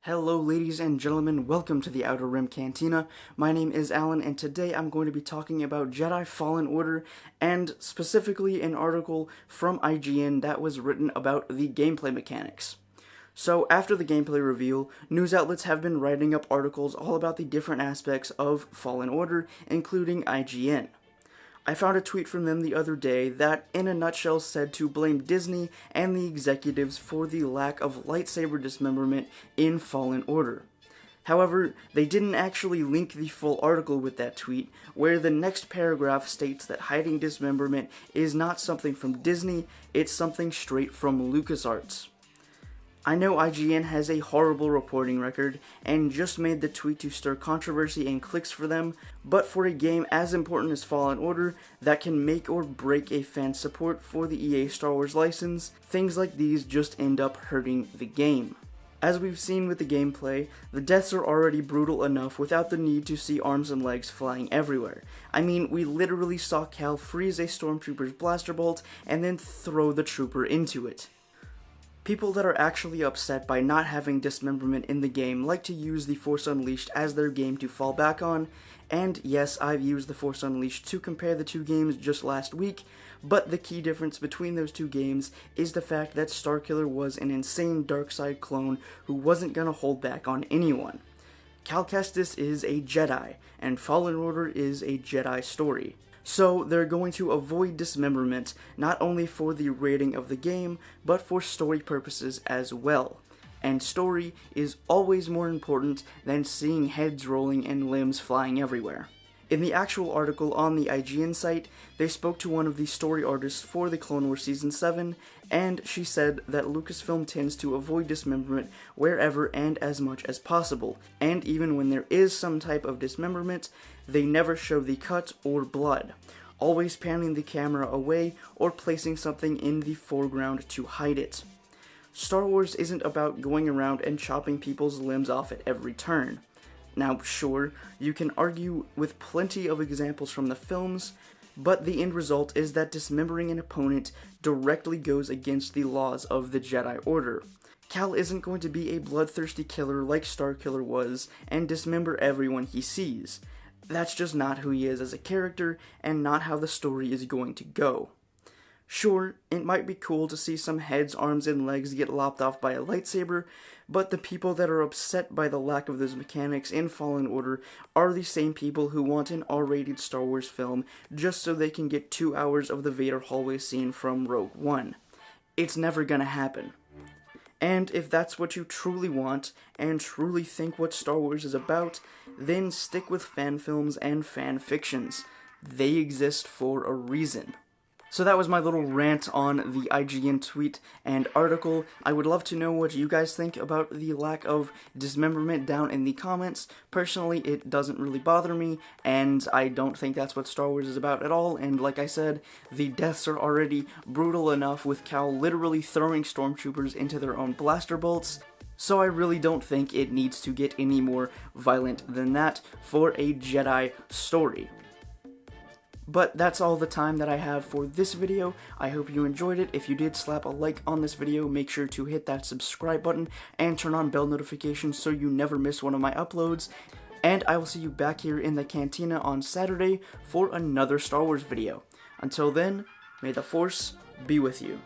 Hello ladies and gentlemen, welcome to the Outer Rim Cantina. My name is Alan and today I'm going to be talking about Jedi Fallen Order and specifically an article from IGN that was written about the gameplay mechanics. So after the gameplay reveal, news outlets have been writing up articles all about the different aspects of Fallen Order, including IGN. I found a tweet from them the other day that, in a nutshell, said to blame Disney and the executives for the lack of lightsaber dismemberment in Fallen Order. However, they didn't actually link the full article with that tweet, where the next paragraph states that hiding dismemberment is not something from Disney, it's something straight from LucasArts. I know IGN has a horrible reporting record, and just made the tweet to stir controversy and clicks for them, but for a game as important as Fallen Order, that can make or break a fan's support for the EA Star Wars license, things like these just end up hurting the game. As we've seen with the gameplay, the deaths are already brutal enough without the need to see arms and legs flying everywhere. I mean, we literally saw Cal freeze a stormtrooper's blaster bolt and then throw the trooper into it. People that are actually upset by not having dismemberment in the game like to use The Force Unleashed as their game to fall back on, and yes, I've used The Force Unleashed to compare the two games just last week, but the key difference between those two games is the fact that Starkiller was an insane dark-side clone who wasn't gonna hold back on anyone. Cal Kestis is a Jedi, and Fallen Order is a Jedi story. So they're going to avoid dismemberment, not only for the rating of the game, but for story purposes as well. And story is always more important than seeing heads rolling and limbs flying everywhere. In the actual article on the IGN site, they spoke to one of the story artists for the Clone Wars Season 7, and she said that Lucasfilm tends to avoid dismemberment wherever and as much as possible, and even when there is some type of dismemberment, they never show the cut or blood, always panning the camera away or placing something in the foreground to hide it. Star Wars isn't about going around and chopping people's limbs off at every turn. Now, sure, you can argue with plenty of examples from the films, but the end result is that dismembering an opponent directly goes against the laws of the Jedi Order. Cal isn't going to be a bloodthirsty killer like Starkiller was and dismember everyone he sees. That's just not who he is as a character and not how the story is going to go. Sure, it might be cool to see some heads, arms, and legs get lopped off by a lightsaber, but the people that are upset by the lack of those mechanics in Fallen Order are the same people who want an R-rated Star Wars film just so they can get 2 hours of the Vader hallway scene from Rogue One. It's never gonna happen. And if that's what you truly want, and truly think what Star Wars is about, then stick with fan films and fan fictions. They exist for a reason. So that was my little rant on the IGN tweet and article. I would love to know what you guys think about the lack of dismemberment down in the comments. Personally, it doesn't really bother me, and I don't think that's what Star Wars is about at all, and like I said, the deaths are already brutal enough with Cal literally throwing stormtroopers into their own blaster bolts. So I really don't think it needs to get any more violent than that for a Jedi story. But that's all the time that I have for this video. I hope you enjoyed it. If you did, slap a like on this video, make sure to hit that subscribe button and turn on bell notifications so you never miss one of my uploads. And I will see you back here in the Cantina on Saturday for another Star Wars video. Until then, may the Force be with you.